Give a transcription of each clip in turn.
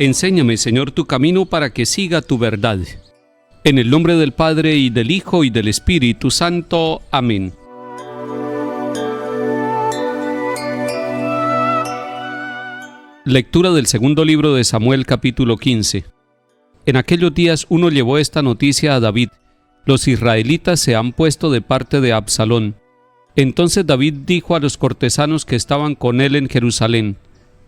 Enséñame, Señor, tu camino para que siga tu verdad. En el nombre del Padre, y del Hijo, y del Espíritu Santo. Amén. Lectura del segundo libro de Samuel, capítulo 15. En aquellos días uno llevó esta noticia a David: los israelitas se han puesto de parte de Absalón. Entonces David dijo a los cortesanos que estaban con él en Jerusalén: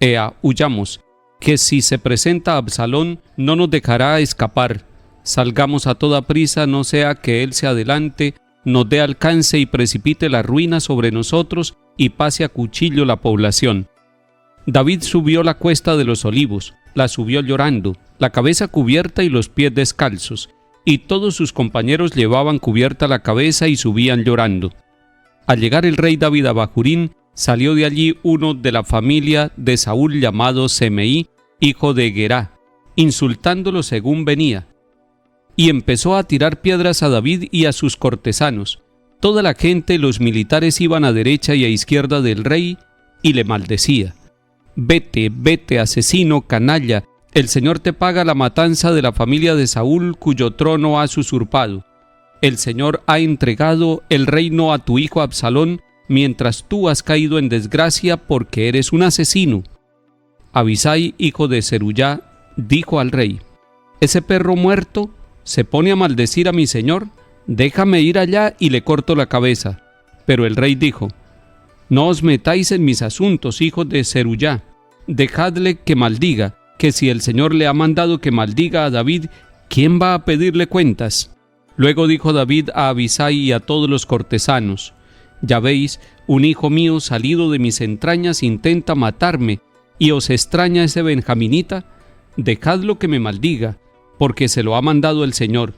Ea, huyamos, que si se presenta Absalón no nos dejará escapar. Salgamos a toda prisa, no sea que él se adelante, nos dé alcance y precipite la ruina sobre nosotros y pase a cuchillo la población. David subió la cuesta de los Olivos, la subió llorando, la cabeza cubierta y los pies descalzos, y todos sus compañeros llevaban cubierta la cabeza y subían llorando. Al llegar el rey David a Bahurín, salió de allí uno de la familia de Saúl llamado Semeí, hijo de Gerá, insultándolo según venía, y empezó a tirar piedras a David y a sus cortesanos. Toda la gente y los militares iban a derecha y a izquierda del rey, y le maldecía: Vete, vete, asesino, canalla, el Señor te paga la matanza de la familia de Saúl, cuyo trono has usurpado. El Señor ha entregado el reino a tu hijo Absalón, mientras tú has caído en desgracia porque eres un asesino. Abisai, hijo de Zeruyá, dijo al rey: Ese perro muerto se pone a maldecir a mi señor, déjame ir allá y le corto la cabeza. Pero el rey dijo: No os metáis en mis asuntos, hijos de Zeruyá, dejadle que maldiga, que si el Señor le ha mandado que maldiga a David, ¿quién va a pedirle cuentas? Luego dijo David a Abisai y a todos los cortesanos: Ya veis, un hijo mío salido de mis entrañas intenta matarme, y os extraña ese benjaminita. Dejadlo que me maldiga, porque se lo ha mandado el Señor.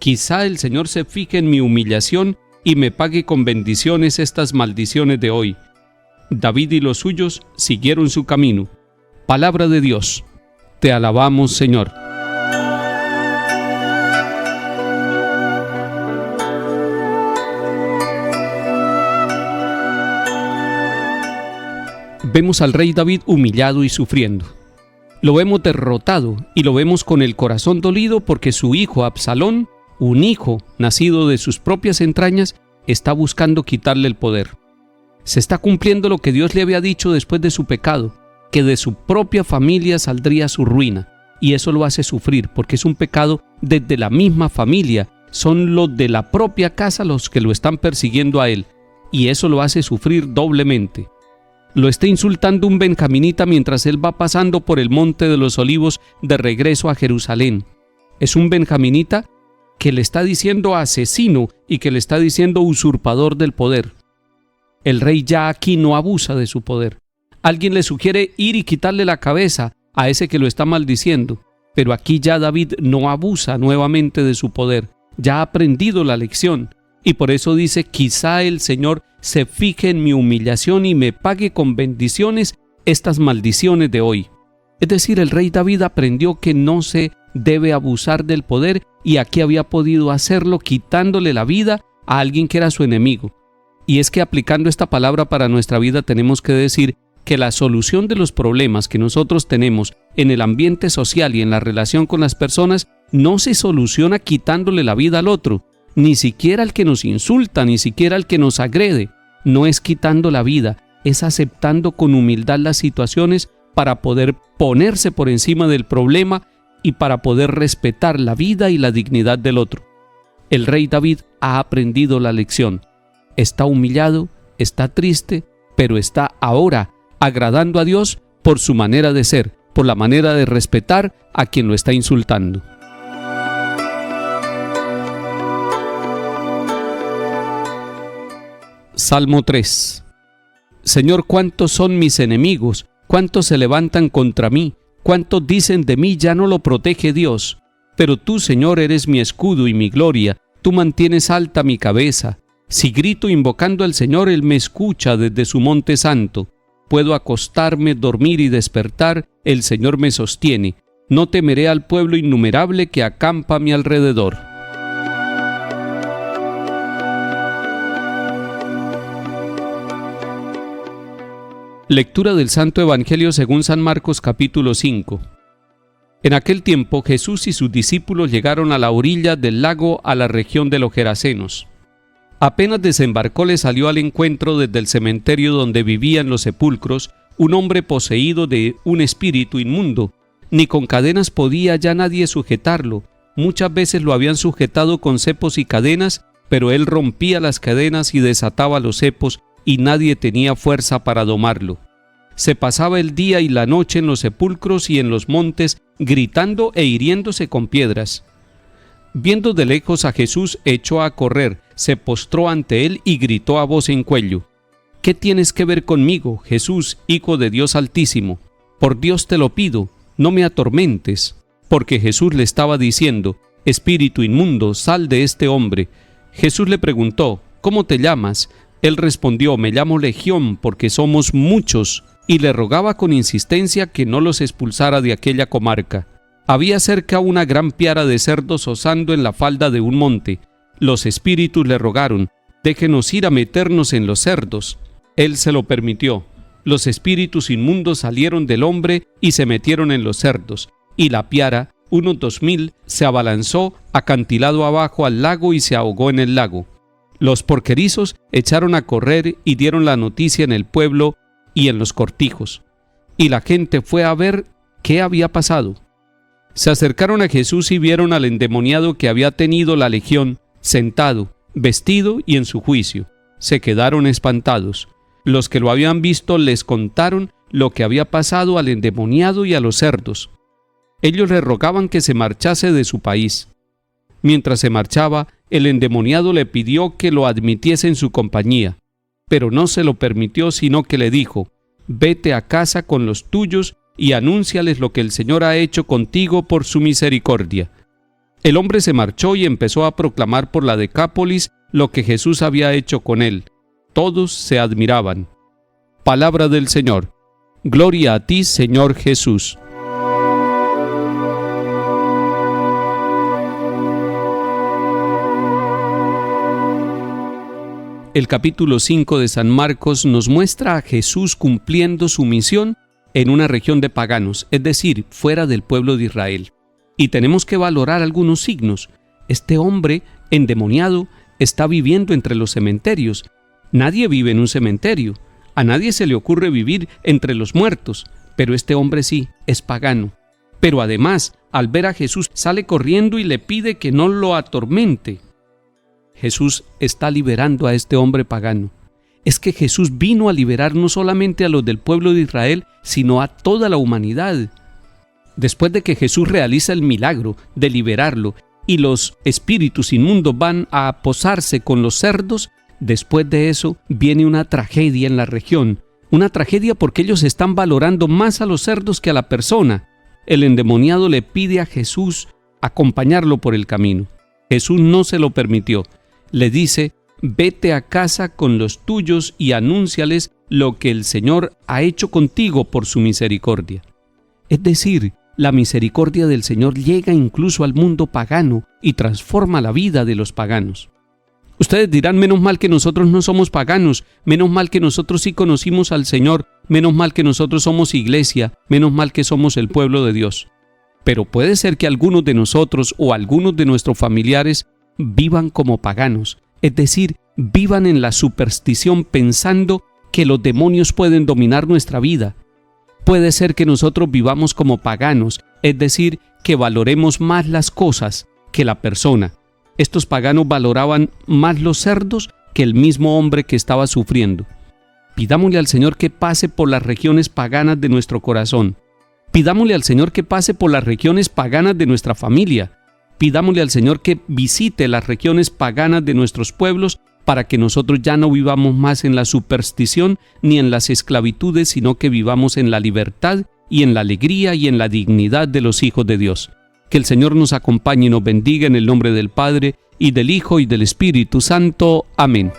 Quizá el Señor se fije en mi humillación y me pague con bendiciones estas maldiciones de hoy. David y los suyos siguieron su camino. Palabra de Dios. Te alabamos, Señor. Vemos al rey David humillado y sufriendo. Lo vemos derrotado y lo vemos con el corazón dolido porque su hijo Absalón, un hijo nacido de sus propias entrañas, está buscando quitarle el poder. Se está cumpliendo lo que Dios le había dicho después de su pecado, que de su propia familia saldría su ruina, y eso lo hace sufrir porque es un pecado desde la misma familia. Son los de la propia casa los que lo están persiguiendo a él, y eso lo hace sufrir doblemente. Lo está insultando un benjaminita mientras él va pasando por el monte de los Olivos de regreso a Jerusalén. Es un benjaminita que le está diciendo asesino y que le está diciendo usurpador del poder. El rey ya aquí no abusa de su poder. Alguien le sugiere ir y quitarle la cabeza a ese que lo está maldiciendo, pero aquí ya David no abusa nuevamente de su poder. Ya ha aprendido la lección. Y por eso dice: quizá el Señor se fije en mi humillación y me pague con bendiciones estas maldiciones de hoy. Es decir, el rey David aprendió que no se debe abusar del poder, y aquí había podido hacerlo quitándole la vida a alguien que era su enemigo. Y es que aplicando esta palabra para nuestra vida tenemos que decir que la solución de los problemas que nosotros tenemos en el ambiente social y en la relación con las personas no se soluciona quitándole la vida al otro, ni siquiera al que nos insulta, ni siquiera al que nos agrede. No es quitando la vida, es aceptando con humildad las situaciones para poder ponerse por encima del problema y para poder respetar la vida y la dignidad del otro. El rey David ha aprendido la lección. Está humillado, está triste, pero está ahora agradando a Dios por su manera de ser, por la manera de respetar a quien lo está insultando. Salmo 3. Señor, ¿cuántos son mis enemigos? ¿Cuántos se levantan contra mí? ¿Cuántos dicen de mí, ya no lo protege Dios? Pero tú, Señor, eres mi escudo y mi gloria. Tú mantienes alta mi cabeza. Si grito invocando al Señor, Él me escucha desde su monte santo. Puedo acostarme, dormir y despertar, el Señor me sostiene. No temeré al pueblo innumerable que acampa a mi alrededor. Lectura del Santo Evangelio según San Marcos, capítulo 5. En aquel tiempo Jesús y sus discípulos llegaron a la orilla del lago, a la región de los Gerasenos. Apenas desembarcó, le salió al encuentro desde el cementerio donde vivían los sepulcros un hombre poseído de un espíritu inmundo. Ni con cadenas podía ya nadie sujetarlo. Muchas veces lo habían sujetado con cepos y cadenas, pero él rompía las cadenas y desataba los cepos, y nadie tenía fuerza para domarlo. Se pasaba el día y la noche en los sepulcros y en los montes, gritando e hiriéndose con piedras. Viendo de lejos a Jesús, echó a correr, se postró ante él y gritó a voz en cuello: ¿Qué tienes que ver conmigo, Jesús, Hijo de Dios Altísimo? Por Dios te lo pido, no me atormentes. Porque Jesús le estaba diciendo: Espíritu inmundo, sal de este hombre. Jesús le preguntó: ¿Cómo te llamas? Él respondió: Me llamo Legión, porque somos muchos. Y le rogaba con insistencia que no los expulsara de aquella comarca. Había cerca una gran piara de cerdos osando en la falda de un monte. Los espíritus le rogaron: déjenos ir a meternos en los cerdos. Él se lo permitió. Los espíritus inmundos salieron del hombre y se metieron en los cerdos, y la piara, unos 2000, se abalanzó acantilado abajo al lago y se ahogó en el lago. Los porquerizos echaron a correr y dieron la noticia en el pueblo y en los cortijos, y la gente fue a ver qué había pasado. Se acercaron a Jesús y vieron al endemoniado que había tenido la legión, sentado, vestido y en su juicio. Se quedaron espantados. Los que lo habían visto les contaron lo que había pasado al endemoniado y a los cerdos. Ellos le rogaban que se marchase de su país. Mientras se marchaba, el endemoniado le pidió que lo admitiese en su compañía, pero no se lo permitió, sino que le dijo: vete a casa con los tuyos y anúnciales lo que el Señor ha hecho contigo por su misericordia. El hombre se marchó y empezó a proclamar por la Decápolis lo que Jesús había hecho con él. Todos se admiraban. Palabra del Señor. Gloria a ti, Señor Jesús. El capítulo 5 de San Marcos nos muestra a Jesús cumpliendo su misión en una región de paganos, es decir, fuera del pueblo de Israel. Y tenemos que valorar algunos signos. Este hombre endemoniado está viviendo entre los cementerios. Nadie vive en un cementerio. A nadie se le ocurre vivir entre los muertos, pero este hombre sí, es pagano. Pero además, al ver a Jesús, sale corriendo y le pide que no lo atormente. Jesús está liberando a este hombre pagano. Es que Jesús vino a liberar no solamente a los del pueblo de Israel, sino a toda la humanidad. Después de que Jesús realiza el milagro de liberarlo y los espíritus inmundos van a posarse con los cerdos, después de eso viene una tragedia en la región. Una tragedia porque ellos están valorando más a los cerdos que a la persona. El endemoniado le pide a Jesús acompañarlo por el camino. Jesús no se lo permitió. Le dice: vete a casa con los tuyos y anúnciales lo que el Señor ha hecho contigo por su misericordia. Es decir, la misericordia del Señor llega incluso al mundo pagano y transforma la vida de los paganos. Ustedes dirán: menos mal que nosotros no somos paganos, menos mal que nosotros sí conocimos al Señor, menos mal que nosotros somos iglesia, menos mal que somos el pueblo de Dios. Pero puede ser que algunos de nosotros o algunos de nuestros familiares vivan como paganos, es decir, vivan en la superstición pensando que los demonios pueden dominar nuestra vida. Puede ser que nosotros vivamos como paganos, es decir, que valoremos más las cosas que la persona. Estos paganos valoraban más los cerdos que el mismo hombre que estaba sufriendo. Pidámosle al Señor que pase por las regiones paganas de nuestro corazón. Pidámosle al Señor que pase por las regiones paganas de nuestra familia. Pidámosle al Señor que visite las regiones paganas de nuestros pueblos para que nosotros ya no vivamos más en la superstición ni en las esclavitudes, sino que vivamos en la libertad y en la alegría y en la dignidad de los hijos de Dios. Que el Señor nos acompañe y nos bendiga en el nombre del Padre, y del Hijo, y del Espíritu Santo. Amén.